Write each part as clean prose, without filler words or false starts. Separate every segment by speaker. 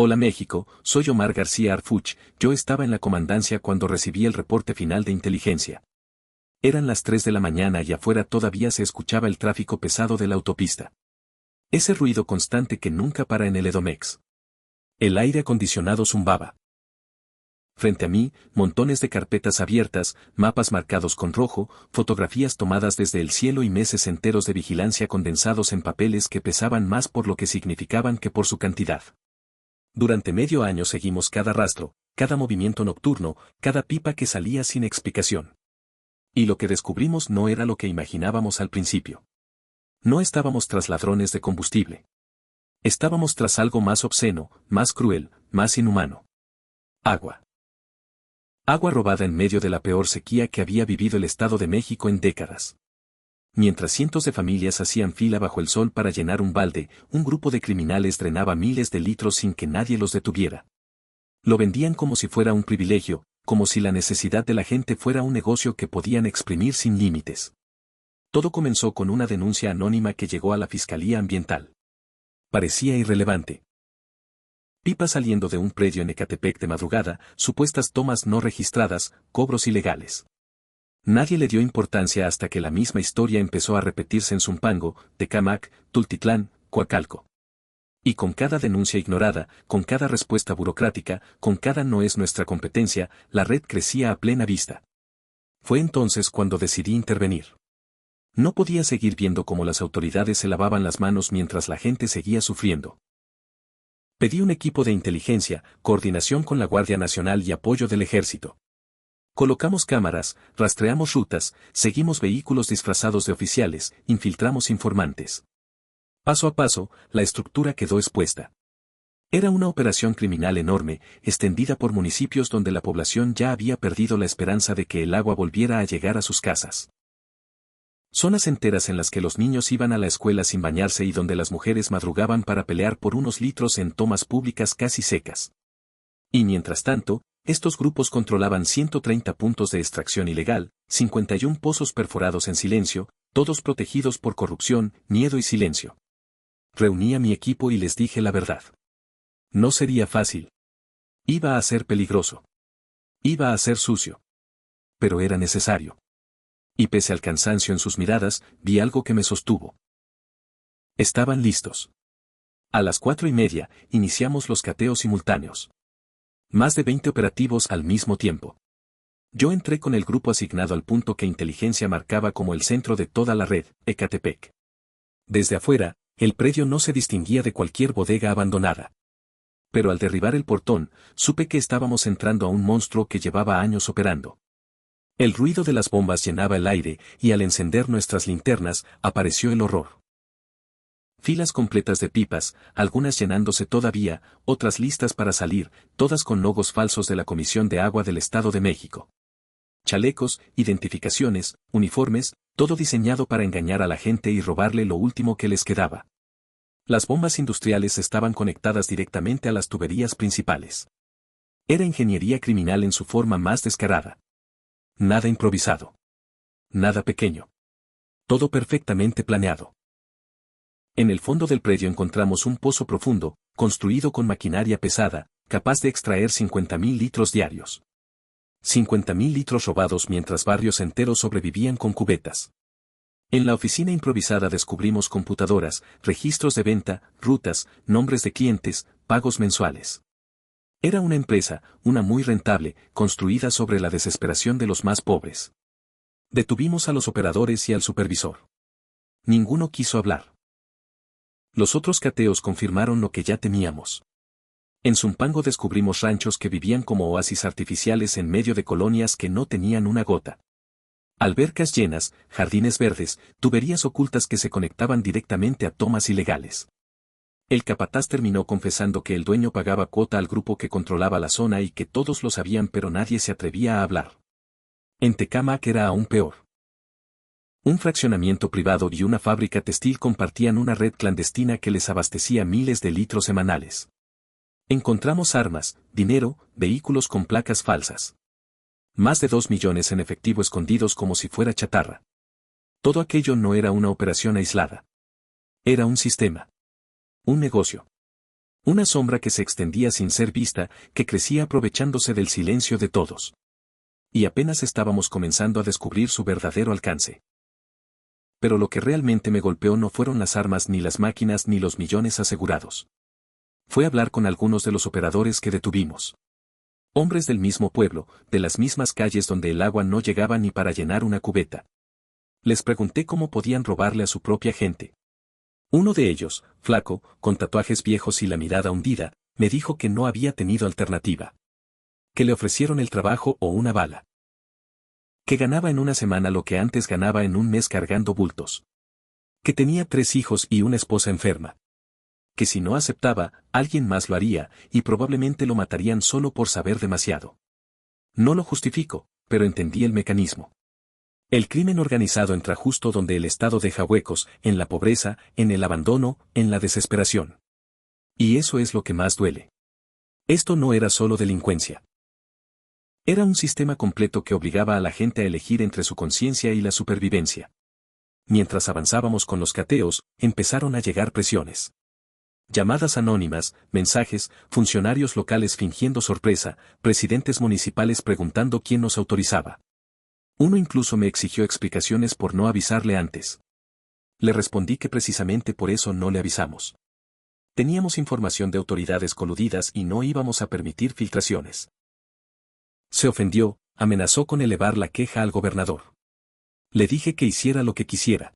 Speaker 1: Hola México, soy Omar García Arfuch. Yo estaba en la comandancia cuando recibí el reporte final de inteligencia. Eran las 3 de la mañana y afuera todavía se escuchaba el tráfico pesado de la autopista. Ese ruido constante que nunca para en el Edomex. El aire acondicionado zumbaba. Frente a mí, montones de carpetas abiertas, mapas marcados con rojo, fotografías tomadas desde el cielo y meses enteros de vigilancia condensados en papeles que pesaban más por lo que significaban que por su cantidad. Durante medio año seguimos cada rastro, cada movimiento nocturno, cada pipa que salía sin explicación. Y lo que descubrimos no era lo que imaginábamos al principio. No estábamos tras ladrones de combustible. Estábamos tras algo más obsceno, más cruel, más inhumano. Agua. Agua robada en medio de la peor sequía que había vivido el Estado de México en décadas. Mientras cientos de familias hacían fila bajo el sol para llenar un balde, un grupo de criminales drenaba miles de litros sin que nadie los detuviera. Lo vendían como si fuera un privilegio, como si la necesidad de la gente fuera un negocio que podían exprimir sin límites. Todo comenzó con una denuncia anónima que llegó a la Fiscalía Ambiental. Parecía irrelevante. Pipas saliendo de un predio en Ecatepec de madrugada, supuestas tomas no registradas, cobros ilegales. Nadie le dio importancia hasta que la misma historia empezó a repetirse en Zumpango, Tecámac, Tultitlán, Coacalco. Y con cada denuncia ignorada, con cada respuesta burocrática, con cada no es nuestra competencia, la red crecía a plena vista. Fue entonces cuando decidí intervenir. No podía seguir viendo cómo las autoridades se lavaban las manos mientras la gente seguía sufriendo. Pedí un equipo de inteligencia, coordinación con la Guardia Nacional y apoyo del Ejército. Colocamos cámaras, rastreamos rutas, seguimos vehículos disfrazados de oficiales, infiltramos informantes. Paso a paso, la estructura quedó expuesta. Era una operación criminal enorme, extendida por municipios donde la población ya había perdido la esperanza de que el agua volviera a llegar a sus casas. Zonas enteras en las que los niños iban a la escuela sin bañarse y donde las mujeres madrugaban para pelear por unos litros en tomas públicas casi secas. Y mientras tanto, estos grupos controlaban 130 puntos de extracción ilegal, 51 pozos perforados en silencio, todos protegidos por corrupción, miedo y silencio. Reuní a mi equipo y les dije la verdad. No sería fácil. Iba a ser peligroso. Iba a ser sucio. Pero era necesario. Y pese al cansancio en sus miradas, vi algo que me sostuvo. Estaban listos. A las 4:30, iniciamos los cateos simultáneos. Más de 20 operativos al mismo tiempo. Yo entré con el grupo asignado al punto que inteligencia marcaba como el centro de toda la red, Ecatepec. Desde afuera, el predio no se distinguía de cualquier bodega abandonada. Pero al derribar el portón, supe que estábamos entrando a un monstruo que llevaba años operando. El ruido de las bombas llenaba el aire, y al encender nuestras linternas, apareció el horror. Filas completas de pipas, algunas llenándose todavía, otras listas para salir, todas con logos falsos de la Comisión de Agua del Estado de México. Chalecos, identificaciones, uniformes, todo diseñado para engañar a la gente y robarle lo último que les quedaba. Las bombas industriales estaban conectadas directamente a las tuberías principales. Era ingeniería criminal en su forma más descarada. Nada improvisado. Nada pequeño. Todo perfectamente planeado. En el fondo del predio encontramos un pozo profundo, construido con maquinaria pesada, capaz de extraer 50.000 litros diarios. 50.000 litros robados mientras barrios enteros sobrevivían con cubetas. En la oficina improvisada descubrimos computadoras, registros de venta, rutas, nombres de clientes, pagos mensuales. Era una empresa, una muy rentable, construida sobre la desesperación de los más pobres. Detuvimos a los operadores y al supervisor. Ninguno quiso hablar. Los otros cateos confirmaron lo que ya temíamos. En Zumpango descubrimos ranchos que vivían como oasis artificiales en medio de colonias que no tenían una gota. Albercas llenas, jardines verdes, tuberías ocultas que se conectaban directamente a tomas ilegales. El capataz terminó confesando que el dueño pagaba cuota al grupo que controlaba la zona y que todos lo sabían pero nadie se atrevía a hablar. En Tecámac era aún peor. Un fraccionamiento privado y una fábrica textil compartían una red clandestina que les abastecía miles de litros semanales. Encontramos armas, dinero, vehículos con placas falsas. Más de 2 millones en efectivo escondidos como si fuera chatarra. Todo aquello no era una operación aislada. Era un sistema. Un negocio. Una sombra que se extendía sin ser vista, que crecía aprovechándose del silencio de todos. Y apenas estábamos comenzando a descubrir su verdadero alcance. Pero lo que realmente me golpeó no fueron las armas ni las máquinas ni los millones asegurados. Fue hablar con algunos de los operadores que detuvimos. Hombres del mismo pueblo, de las mismas calles donde el agua no llegaba ni para llenar una cubeta. Les pregunté cómo podían robarle a su propia gente. Uno de ellos, flaco, con tatuajes viejos y la mirada hundida, me dijo que no había tenido alternativa. Que le ofrecieron el trabajo o una bala. Que ganaba en una semana lo que antes ganaba en un mes cargando bultos. Que tenía 3 hijos y una esposa enferma. Que si no aceptaba, alguien más lo haría, y probablemente lo matarían solo por saber demasiado. No lo justifico, pero entendí el mecanismo. El crimen organizado entra justo donde el Estado deja huecos, en la pobreza, en el abandono, en la desesperación. Y eso es lo que más duele. Esto no era solo delincuencia. Era un sistema completo que obligaba a la gente a elegir entre su conciencia y la supervivencia. Mientras avanzábamos con los cateos, empezaron a llegar presiones. Llamadas anónimas, mensajes, funcionarios locales fingiendo sorpresa, presidentes municipales preguntando quién nos autorizaba. Uno incluso me exigió explicaciones por no avisarle antes. Le respondí que precisamente por eso no le avisamos. Teníamos información de autoridades coludidas y no íbamos a permitir filtraciones. Se ofendió, amenazó con elevar la queja al gobernador. Le dije que hiciera lo que quisiera.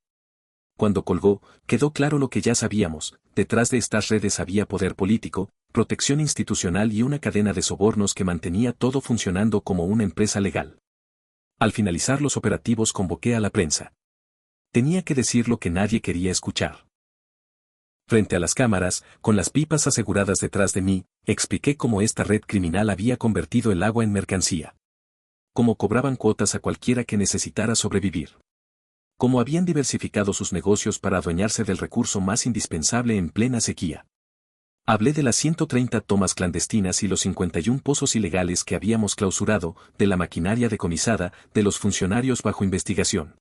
Speaker 1: Cuando colgó, quedó claro lo que ya sabíamos: detrás de estas redes había poder político, protección institucional y una cadena de sobornos que mantenía todo funcionando como una empresa legal. Al finalizar los operativos convoqué a la prensa. Tenía que decir lo que nadie quería escuchar. Frente a las cámaras, con las pipas aseguradas detrás de mí, expliqué cómo esta red criminal había convertido el agua en mercancía. Cómo cobraban cuotas a cualquiera que necesitara sobrevivir. Cómo habían diversificado sus negocios para adueñarse del recurso más indispensable en plena sequía. Hablé de las 130 tomas clandestinas y los 51 pozos ilegales que habíamos clausurado, de la maquinaria decomisada, de los funcionarios bajo investigación.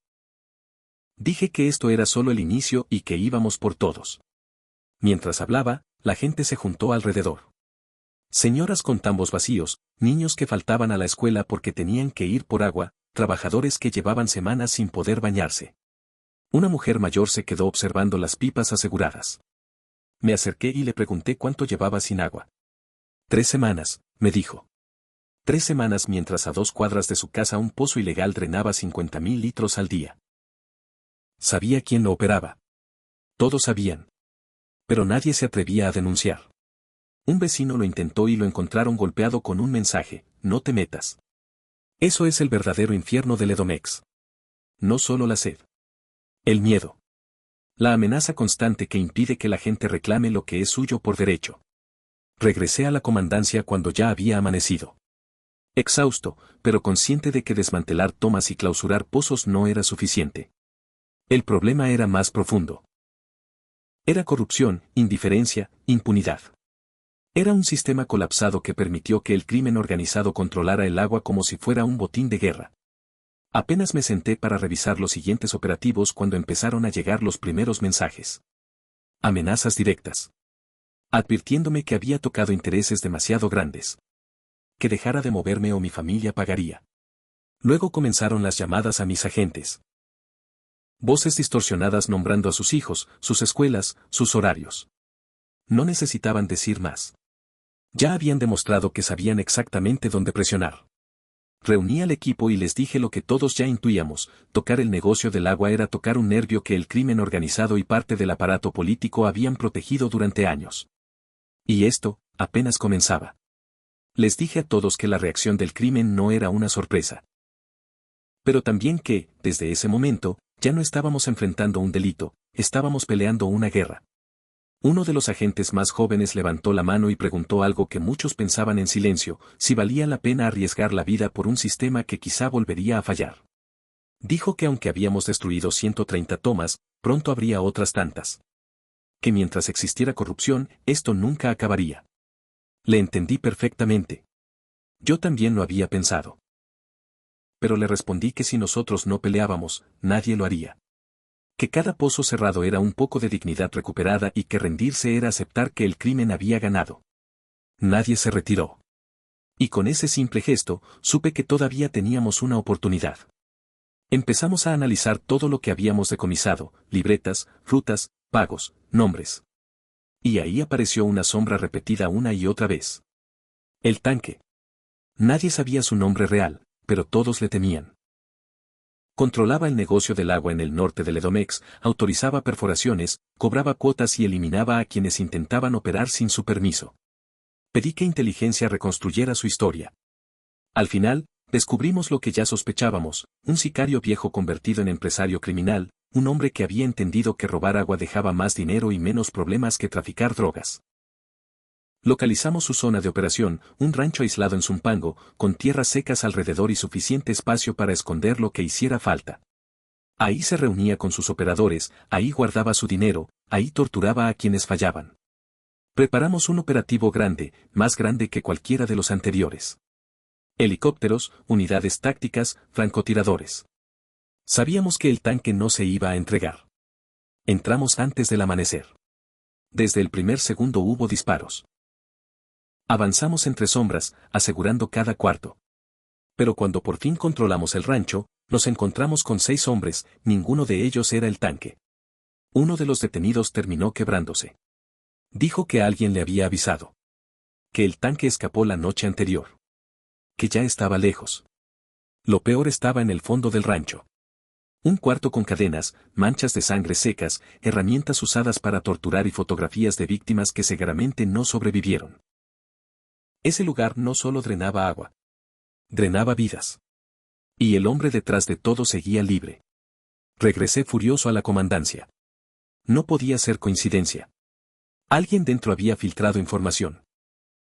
Speaker 1: Dije que esto era solo el inicio y que íbamos por todos. Mientras hablaba, la gente se juntó alrededor. Señoras con tambos vacíos, niños que faltaban a la escuela porque tenían que ir por agua, trabajadores que llevaban semanas sin poder bañarse. Una mujer mayor se quedó observando las pipas aseguradas. Me acerqué y le pregunté cuánto llevaba sin agua. 3 semanas, me dijo. 3 semanas mientras a 2 cuadras de su casa un pozo ilegal drenaba 50.000 litros al día. Sabía quién lo operaba. Todos sabían. Pero nadie se atrevía a denunciar. Un vecino lo intentó y lo encontraron golpeado con un mensaje: no te metas. Eso es el verdadero infierno del Edomex. No solo la sed. El miedo. La amenaza constante que impide que la gente reclame lo que es suyo por derecho. Regresé a la comandancia cuando ya había amanecido. Exhausto, pero consciente de que desmantelar tomas y clausurar pozos no era suficiente. El problema era más profundo. Era corrupción, indiferencia, impunidad. Era un sistema colapsado que permitió que el crimen organizado controlara el agua como si fuera un botín de guerra. Apenas me senté para revisar los siguientes operativos cuando empezaron a llegar los primeros mensajes. Amenazas directas. Advirtiéndome que había tocado intereses demasiado grandes. Que dejara de moverme o mi familia pagaría. Luego comenzaron las llamadas a mis agentes. Voces distorsionadas nombrando a sus hijos, sus escuelas, sus horarios. No necesitaban decir más. Ya habían demostrado que sabían exactamente dónde presionar. Reuní al equipo y les dije lo que todos ya intuíamos: tocar el negocio del agua era tocar un nervio que el crimen organizado y parte del aparato político habían protegido durante años. Y esto, apenas comenzaba. Les dije a todos que la reacción del crimen no era una sorpresa. Pero también que, desde ese momento, ya no estábamos enfrentando un delito, estábamos peleando una guerra. Uno de los agentes más jóvenes levantó la mano y preguntó algo que muchos pensaban en silencio: si valía la pena arriesgar la vida por un sistema que quizá volvería a fallar. Dijo que aunque habíamos destruido 130 tomas, pronto habría otras tantas. Que mientras existiera corrupción, esto nunca acabaría. Le entendí perfectamente. Yo también lo había pensado. Pero le respondí que si nosotros no peleábamos, nadie lo haría. Que cada pozo cerrado era un poco de dignidad recuperada y que rendirse era aceptar que el crimen había ganado. Nadie se retiró. Y con ese simple gesto, supe que todavía teníamos una oportunidad. Empezamos a analizar todo lo que habíamos decomisado, libretas, rutas, pagos, nombres. Y ahí apareció una sombra repetida una y otra vez. El tanque. Nadie sabía su nombre real, pero todos le temían. Controlaba el negocio del agua en el norte del Edomex, autorizaba perforaciones, cobraba cuotas y eliminaba a quienes intentaban operar sin su permiso. Pedí que inteligencia reconstruyera su historia. Al final, descubrimos lo que ya sospechábamos, un sicario viejo convertido en empresario criminal, un hombre que había entendido que robar agua dejaba más dinero y menos problemas que traficar drogas. Localizamos su zona de operación, un rancho aislado en Zumpango, con tierras secas alrededor y suficiente espacio para esconder lo que hiciera falta. Ahí se reunía con sus operadores, ahí guardaba su dinero, ahí torturaba a quienes fallaban. Preparamos un operativo grande, más grande que cualquiera de los anteriores. Helicópteros, unidades tácticas, francotiradores. Sabíamos que el tanque no se iba a entregar. Entramos antes del amanecer. Desde el primer segundo hubo disparos. Avanzamos entre sombras, asegurando cada cuarto. Pero cuando por fin controlamos el rancho, nos encontramos con 6 hombres, ninguno de ellos era el tanque. Uno de los detenidos terminó quebrándose. Dijo que alguien le había avisado. Que el tanque escapó la noche anterior. Que ya estaba lejos. Lo peor estaba en el fondo del rancho. Un cuarto con cadenas, manchas de sangre secas, herramientas usadas para torturar y fotografías de víctimas que seguramente no sobrevivieron. Ese lugar no solo drenaba agua. Drenaba vidas. Y el hombre detrás de todo seguía libre. Regresé furioso a la comandancia. No podía ser coincidencia. Alguien dentro había filtrado información.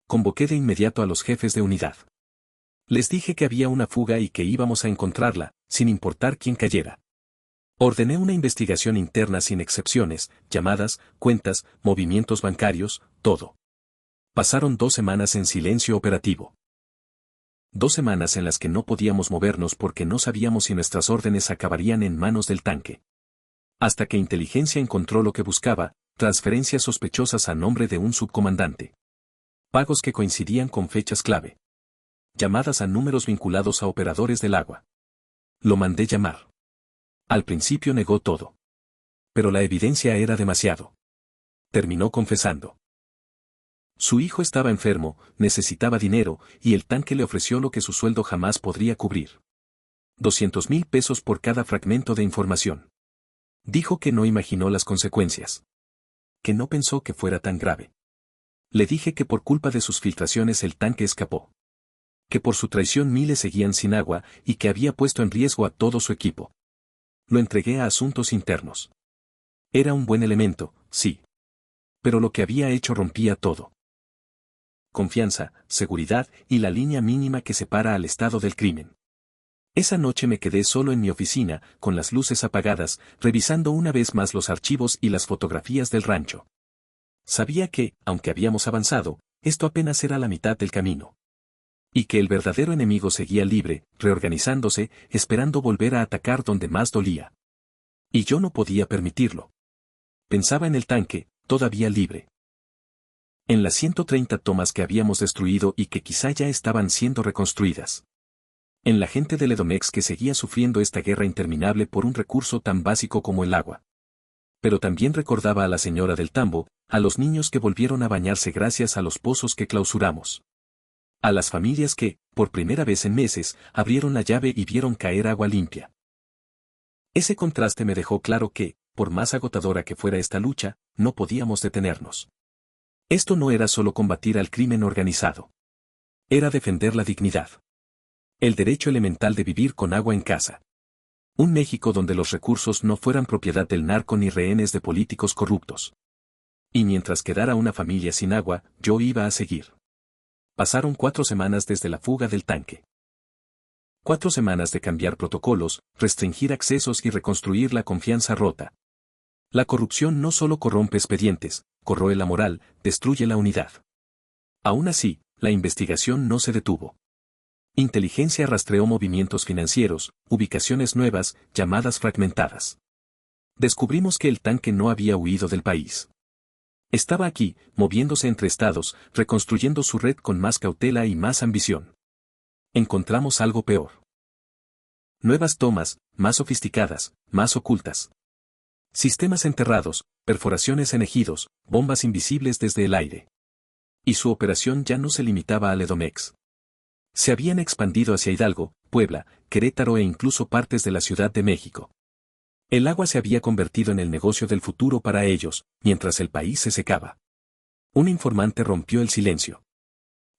Speaker 1: Convoqué de inmediato a los jefes de unidad. Les dije que había una fuga y que íbamos a encontrarla, sin importar quién cayera. Ordené una investigación interna sin excepciones, llamadas, cuentas, movimientos bancarios, todo. Pasaron 2 semanas en silencio operativo. 2 semanas en las que no podíamos movernos porque no sabíamos si nuestras órdenes acabarían en manos del tanque. Hasta que inteligencia encontró lo que buscaba, transferencias sospechosas a nombre de un subcomandante. Pagos que coincidían con fechas clave. Llamadas a números vinculados a operadores del agua. Lo mandé llamar. Al principio negó todo. Pero la evidencia era demasiado. Terminó confesando. Su hijo estaba enfermo, necesitaba dinero, y el tanque le ofreció lo que su sueldo jamás podría cubrir. 200,000 pesos por cada fragmento de información. Dijo que no imaginó las consecuencias. Que no pensó que fuera tan grave. Le dije que por culpa de sus filtraciones el tanque escapó. Que por su traición miles seguían sin agua y que había puesto en riesgo a todo su equipo. Lo entregué a asuntos internos. Era un buen elemento, sí. Pero lo que había hecho rompía todo. Confianza, seguridad y la línea mínima que separa al Estado del crimen. Esa noche me quedé solo en mi oficina, con las luces apagadas, revisando una vez más los archivos y las fotografías del rancho. Sabía que, aunque habíamos avanzado, esto apenas era la mitad del camino. Y que el verdadero enemigo seguía libre, reorganizándose, esperando volver a atacar donde más dolía. Y yo no podía permitirlo. Pensaba en el tanque, todavía libre. En las 130 tomas que habíamos destruido y que quizá ya estaban siendo reconstruidas. En la gente del Edomex que seguía sufriendo esta guerra interminable por un recurso tan básico como el agua. Pero también recordaba a la señora del tambo, a los niños que volvieron a bañarse gracias a los pozos que clausuramos. A las familias que, por primera vez en meses, abrieron la llave y vieron caer agua limpia. Ese contraste me dejó claro que, por más agotadora que fuera esta lucha, no podíamos detenernos. Esto no era solo combatir al crimen organizado. Era defender la dignidad. El derecho elemental de vivir con agua en casa. Un México donde los recursos no fueran propiedad del narco ni rehenes de políticos corruptos. Y mientras quedara una familia sin agua, yo iba a seguir. Pasaron 4 semanas desde la fuga del tanque. 4 semanas de cambiar protocolos, restringir accesos y reconstruir la confianza rota. La corrupción no solo corrompe expedientes, corroe la moral, destruye la unidad. Aún así, la investigación no se detuvo. Inteligencia rastreó movimientos financieros, ubicaciones nuevas, llamadas fragmentadas. Descubrimos que el tanque no había huido del país. Estaba aquí, moviéndose entre estados, reconstruyendo su red con más cautela y más ambición. Encontramos algo peor. Nuevas tomas, más sofisticadas, más ocultas. Sistemas enterrados, perforaciones en ejidos, bombas invisibles desde el aire. Y su operación ya no se limitaba al Edomex. Se habían expandido hacia Hidalgo, Puebla, Querétaro e incluso partes de la Ciudad de México. El agua se había convertido en el negocio del futuro para ellos, mientras el país se secaba. Un informante rompió el silencio.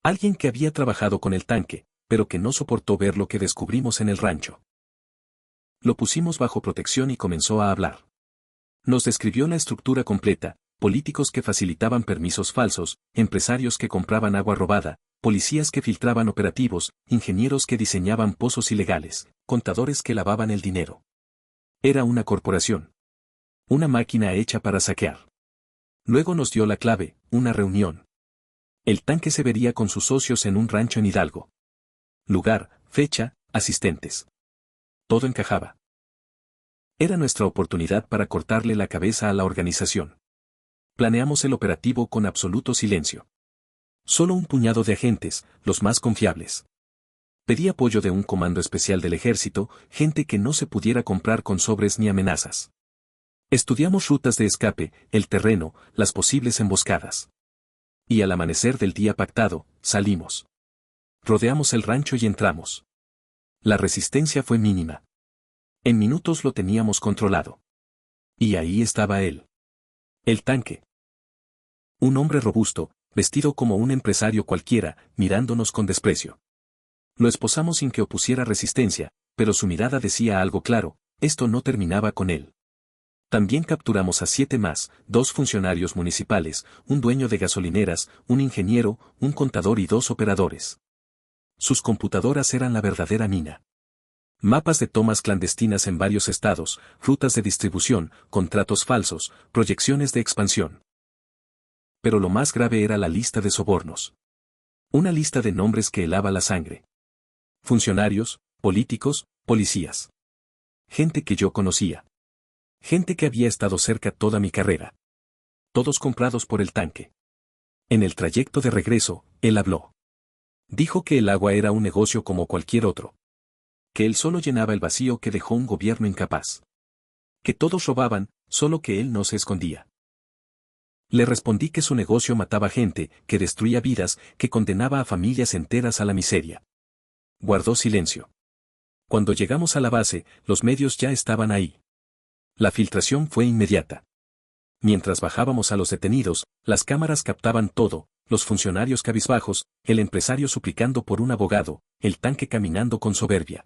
Speaker 1: Alguien que había trabajado con el tanque, pero que no soportó ver lo que descubrimos en el rancho. Lo pusimos bajo protección y comenzó a hablar. Nos describió la estructura completa, políticos que facilitaban permisos falsos, empresarios que compraban agua robada, policías que filtraban operativos, ingenieros que diseñaban pozos ilegales, contadores que lavaban el dinero. Era una corporación. Una máquina hecha para saquear. Luego nos dio la clave, una reunión. El tanque se vería con sus socios en un rancho en Hidalgo. Lugar, fecha, asistentes. Todo encajaba. Era nuestra oportunidad para cortarle la cabeza a la organización. Planeamos el operativo con absoluto silencio. Solo un puñado de agentes, los más confiables. Pedí apoyo de un comando especial del ejército, gente que no se pudiera comprar con sobres ni amenazas. Estudiamos rutas de escape, el terreno, las posibles emboscadas. Y al amanecer del día pactado, salimos. Rodeamos el rancho y entramos. La resistencia fue mínima. En minutos lo teníamos controlado. Y ahí estaba él. El tanque. Un hombre robusto, vestido como un empresario cualquiera, mirándonos con desprecio. Lo esposamos sin que opusiera resistencia, pero su mirada decía algo claro, esto no terminaba con él. También capturamos a 7 más, 2 funcionarios municipales, un dueño de gasolineras, un ingeniero, un contador y 2 operadores. Sus computadoras eran la verdadera mina. Mapas de tomas clandestinas en varios estados, rutas de distribución, contratos falsos, proyecciones de expansión. Pero lo más grave era la lista de sobornos. Una lista de nombres que helaba la sangre. Funcionarios, políticos, policías. Gente que yo conocía. Gente que había estado cerca toda mi carrera. Todos comprados por el tanque. En el trayecto de regreso, él habló. Dijo que el agua era un negocio como cualquier otro. Que él solo llenaba el vacío que dejó un gobierno incapaz. Que todos robaban, solo que él no se escondía. Le respondí que su negocio mataba gente, que destruía vidas, que condenaba a familias enteras a la miseria. Guardó silencio. Cuando llegamos a la base, los medios ya estaban ahí. La filtración fue inmediata. Mientras bajábamos a los detenidos, las cámaras captaban todo, los funcionarios cabizbajos, el empresario suplicando por un abogado, el tanque caminando con soberbia.